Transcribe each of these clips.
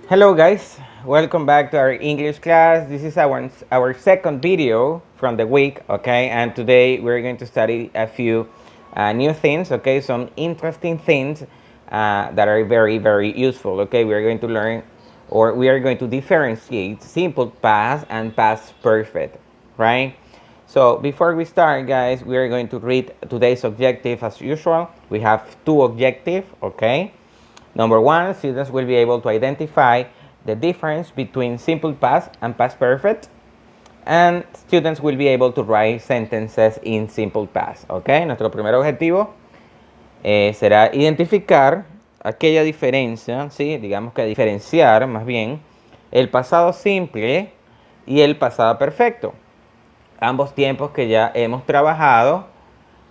Hello guys, welcome back to our English class. This is our second video from the week, okay? And today we're going to study a few new things, okay? Some interesting things that are very useful, okay? We are going to learn, or we are going to differentiate simple past and past perfect, right? So before we start, guys, we are going to read today's objective as usual. We have two objectives, okay? Number one, students will be able to identify the difference between simple past and past perfect, and students will be able to write sentences in simple past. ¿Ok? Nuestro primer objetivo será identificar aquella diferencia, ¿sí? Digamos que diferenciar más bien el pasado simple y el pasado perfecto. Ambos tiempos que ya hemos trabajado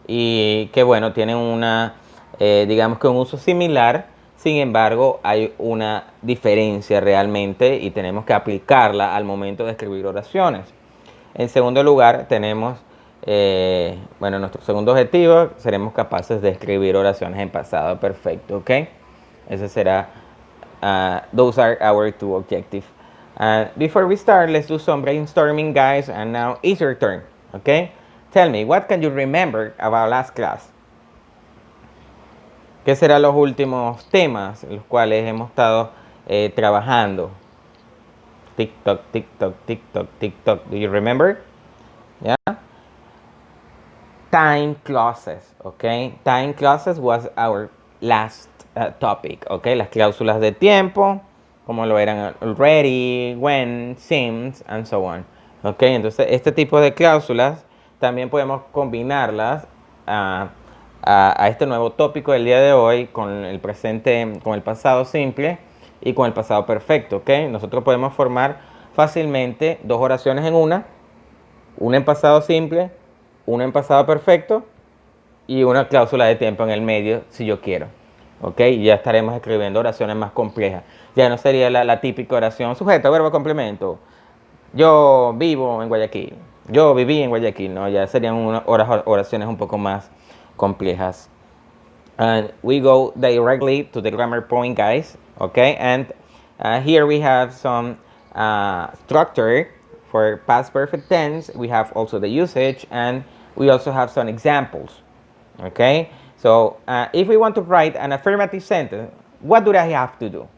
y que, bueno, tienen una, digamos que un uso similar. Sin embargo, hay una diferencia realmente y tenemos que aplicarla al momento de escribir oraciones. En segundo lugar, tenemos, bueno, nuestro segundo objetivo, seremos capaces de escribir oraciones en pasado perfecto, ¿ok? Ese será, those are our two objectives. Before we start, let's do some brainstorming, guys, and now it's your turn, ¿ok? Tell me, what can you remember about last class? ¿Qué serán los últimos temas en los cuales hemos estado trabajando? TikTok, TikTok, TikTok, TikTok. Do you remember? Yeah. Time clauses, okay? Time clauses was our last topic, okay? Las cláusulas de tiempo, como lo eran already, when, since, and so on. Okay, entonces este tipo de cláusulas también podemos combinarlas a este nuevo tópico del día de hoy con el presente, con el pasado simple y con el pasado perfecto, ¿ok? Nosotros podemos formar fácilmente dos oraciones en una en pasado simple, una en pasado perfecto y una cláusula de tiempo en el medio si yo quiero, ¿ok? Ya estaremos escribiendo oraciones más complejas. Ya no sería la típica oración sujeto, verbo, complemento. Yo vivo en Guayaquil. Yo viví en Guayaquil, ¿no? Ya serían oraciones un poco más complejas. And we go directly to the grammar point, guys, okay? And here we have some structure for past perfect tense. We have also the usage, and we also have some examples, okay? So if we want to write an affirmative sentence, what do I have to do?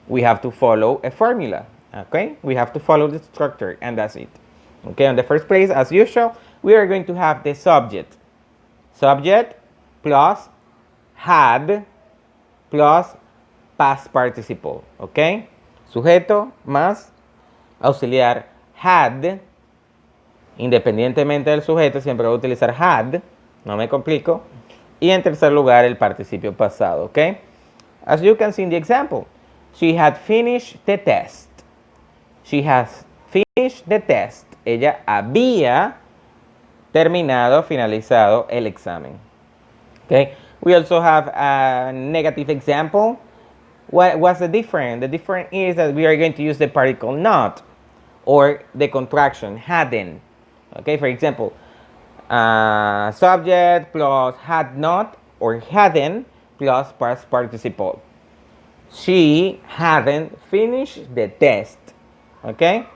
We have to follow a formula, okay? We have to follow the structure, and that's it. Okay, in the first place, as usual, we are going to have the subject. Subject plus had plus past participle, ¿ok? Sujeto más auxiliar had, independientemente del sujeto, siempre voy a utilizar had, no me complico. Y en tercer lugar, el participio pasado, ¿ok? As you can see in the example, she had finished the test. She has finished the test. Ella había terminado, finalizado el examen. Okay. We also have a negative example. What's the difference? The difference is that we are going to use the particle not or the contraction hadn't. Okay, for example, subject plus had not or hadn't plus past participle. She hadn't finished the test. Okay,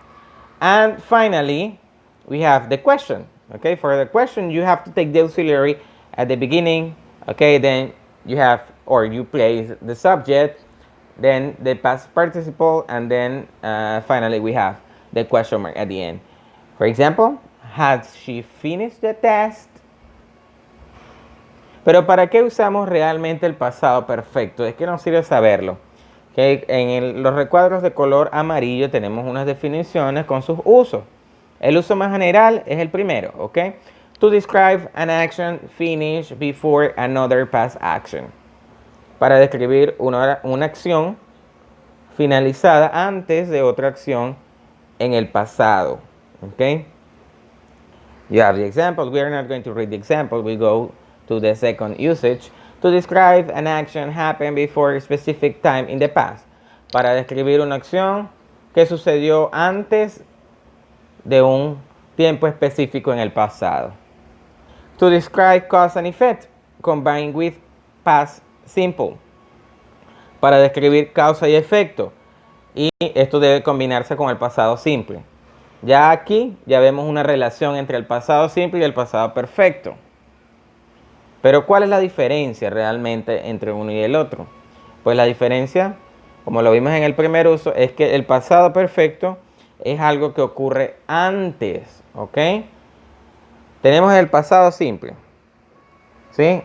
and finally, we have the question. Okay, for the question, you have to take the auxiliary at the beginning. Okay, then you have, or you place the subject, then the past participle, and then finally we have the question mark at the end. For example, has she finished the test? Pero ¿para qué usamos realmente el pasado perfecto? Es que nos sirve saberlo. Okay, en los recuadros de color amarillo tenemos unas definiciones con sus usos. El uso más general es el primero, ¿ok? To describe an action finished before another past action. Para describir una acción finalizada antes de otra acción en el pasado, ¿ok? You have the example. We are not going to read the example. We go to the second usage. To describe an action happened before a specific time in the past. Para describir una acción que sucedió antes de un tiempo específico en el pasado. To describe cause and effect, combined with past simple. Para describir causa y efecto, Y esto debe combinarse con el pasado simple. Ya aquí ya vemos una relación entre el pasado simple y el pasado perfecto. Pero ¿cuál es la diferencia realmente entre uno y el otro? Pues la diferencia, como lo vimos en el primer uso, es que el pasado perfecto es algo que ocurre antes, ¿ok? Tenemos el pasado simple, ¿sí?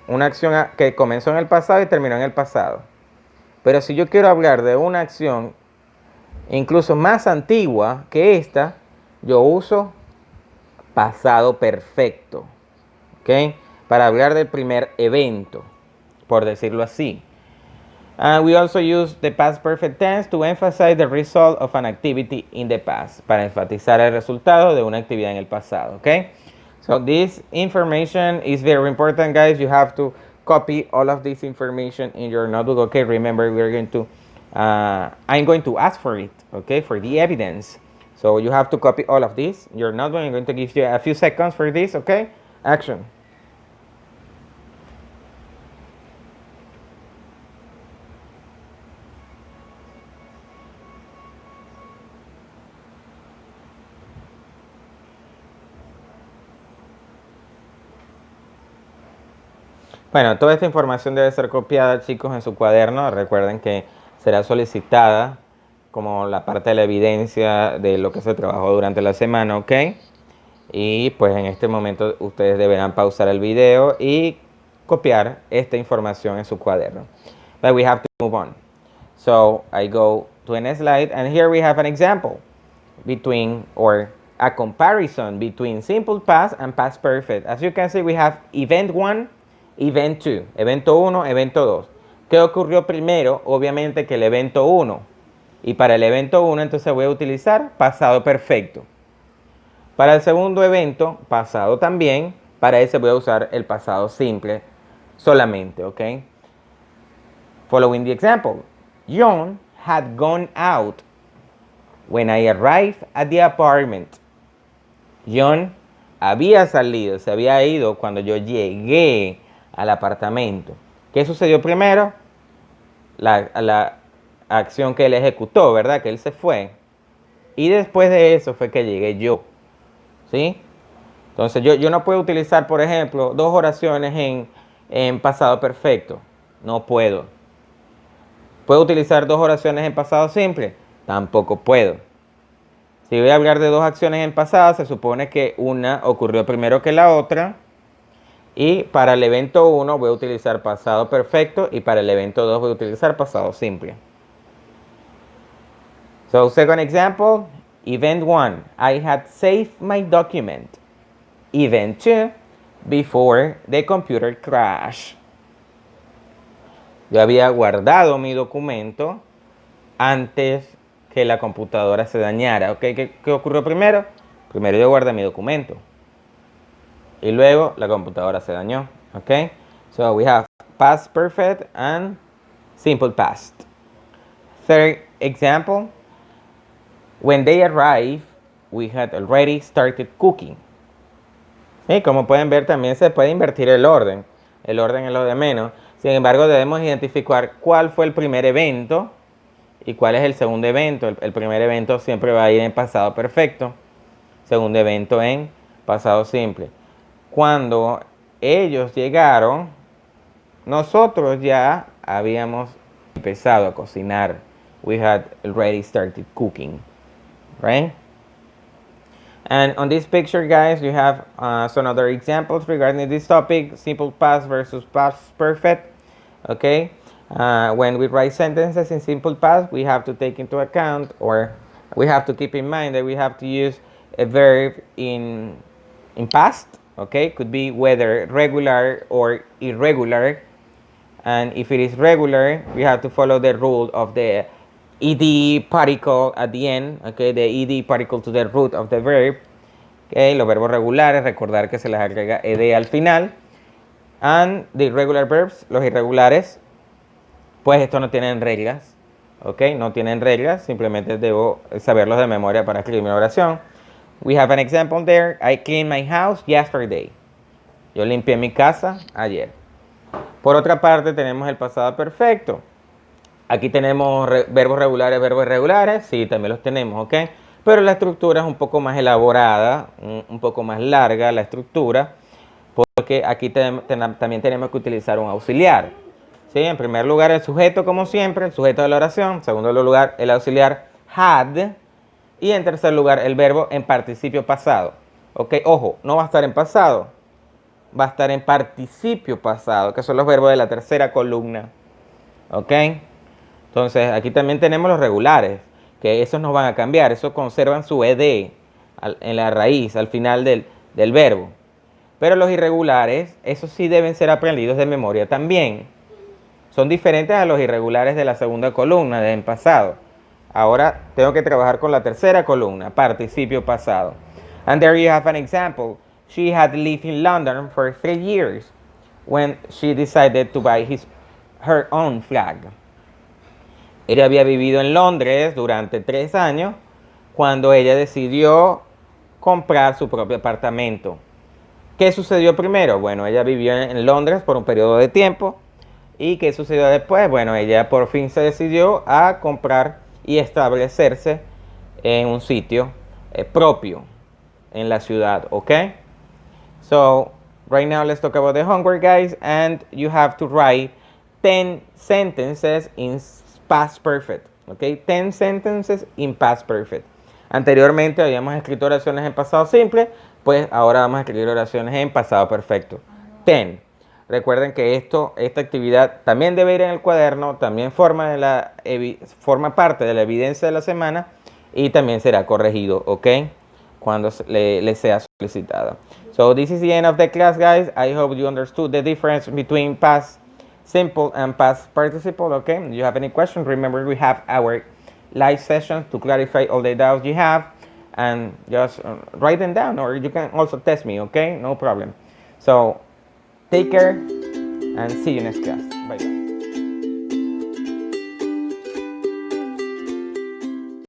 Una acción que comenzó en el pasado y terminó en el pasado. Pero si yo quiero hablar de una acción incluso más antigua que esta, yo uso pasado perfecto, ¿ok? Para hablar del primer evento, por decirlo así. And we also use the past perfect tense to emphasize the result of an activity in the past, para enfatizar el resultado de una actividad en el pasado, ¿ok? So this information is very important, guys. You have to copy all of this information in your notebook, okay? Remember, we're going to, I'm going to ask for it, okay, for the evidence. So you have to copy all of this in your notebook. I'm going to give you a few seconds for this, okay? Action. Bueno, toda esta información debe ser copiada, chicos, en su cuaderno. Recuerden que será solicitada como la parte de la evidencia de lo que se trabajó durante la semana, ¿ok? Y pues en este momento ustedes deberán pausar el video y copiar esta información en su cuaderno. But we have to move on. So I go to the next slide, and here we have an example between, or a comparison between simple past and past perfect. As you can see, we have event 1, event 2, evento 1, evento 2. ¿Qué ocurrió primero? Obviamente que el evento 1. Y para el evento 1 entonces voy a utilizar pasado perfecto. Para el segundo evento, pasado también. Para ese voy a usar el pasado simple solamente, ¿ok? Following the example, John had gone out when I arrived at the apartment. John había salido, se había ido cuando yo llegué al apartamento. ¿Qué sucedió primero? La acción que él ejecutó, ¿verdad? Que él se fue. Y después de eso fue que llegué yo. ¿Sí? Entonces yo no puedo utilizar, por ejemplo, dos oraciones en pasado perfecto. No puedo. ¿Puedo utilizar dos oraciones en pasado simple? Tampoco puedo. Si voy a hablar de dos acciones en pasado, se supone que una ocurrió primero que la otra. Y para el evento 1 voy a utilizar pasado perfecto y para el evento 2 voy a utilizar pasado simple. So, second example, event 1, I had saved my document. Event 2, before the computer crash. Yo había guardado mi documento antes que la computadora se dañara. ¿Okay? ¿Qué ocurrió primero? Primero yo guardé mi documento. Y luego la computadora se dañó. Okay? So we have past perfect and simple past. Third example, when they arrived, we had already started cooking. ¿Sí? Como pueden ver, también se puede invertir el orden. El orden es lo de menos. Sin embargo, debemos identificar cuál fue el primer evento y cuál es el segundo evento. El primer evento siempre va a ir en pasado perfecto. Segundo evento en pasado simple. Cuando ellos llegaron, nosotros ya habíamos empezado a cocinar. We had already started cooking, right? And on this picture, guys, you have some other examples regarding this topic, simple past versus past perfect, okay? When we write sentences in simple past, we have to take into account, or we have to keep in mind that we have to use a verb in past, okay? Could be whether regular or irregular. And if it is regular, we have to follow the rule of the ed particle at the end, okay? The ed particle to the root of the verb. Okay, los verbos regulares, recordar que se les agrega ed al final. And the irregular verbs, los irregulares, pues estos no tienen reglas, ok, no tienen reglas, simplemente debo saberlos de memoria para escribir mi oración. We have an example there. I cleaned my house yesterday. Yo limpié mi casa ayer. Por otra parte, tenemos el pasado perfecto. Aquí tenemos verbos regulares, verbos irregulares, sí, también los tenemos, ¿ok? Pero la estructura es un poco más elaborada, un poco más larga la estructura, porque aquí también tenemos que utilizar un auxiliar. ¿Sí? En primer lugar el sujeto, como siempre, el sujeto de la oración. En segundo lugar el auxiliar had. Y en tercer lugar el verbo en participio pasado. ¿Ok? Ojo, no va a estar en pasado, va a estar en participio pasado, que son los verbos de la tercera columna. ¿Ok? Entonces aquí también tenemos los regulares, que esos no van a cambiar, esos conservan su ed en la raíz, al final del verbo. Pero los irregulares, esos sí deben ser aprendidos de memoria también. Son diferentes a los irregulares de la segunda columna, del pasado. Ahora tengo que trabajar con la tercera columna, participio pasado. And there you have an example. She had lived in London for 3 years when she decided to buy her own flag. Ella había vivido en Londres durante 3 años cuando ella decidió comprar su propio apartamento. ¿Qué sucedió primero? Bueno, ella vivió en Londres por un periodo de tiempo. ¿Y qué sucedió después? Bueno, ella por fin se decidió a comprar y establecerse en un sitio propio en la ciudad, ¿ok? So, right now let's talk about the homework, guys, and you have to write 10 sentences in past perfect, ¿ok? 10 sentences in past perfect. Anteriormente habíamos escrito oraciones en pasado simple, pues ahora vamos a escribir oraciones en pasado perfecto. 10. Recuerden que esta actividad también debe ir en el cuaderno, también forma parte de la evidencia de la semana y también será corregido, ¿ok? Cuando le sea solicitada. So this is the end of the class, guys. I hope you understood the difference between past simple and past participle, okay? If you have any questions, remember we have our live sessions to clarify all the doubts you have, and just write them down, or you can also test me, okay? No problem. So take care and see you next class. Bye bye.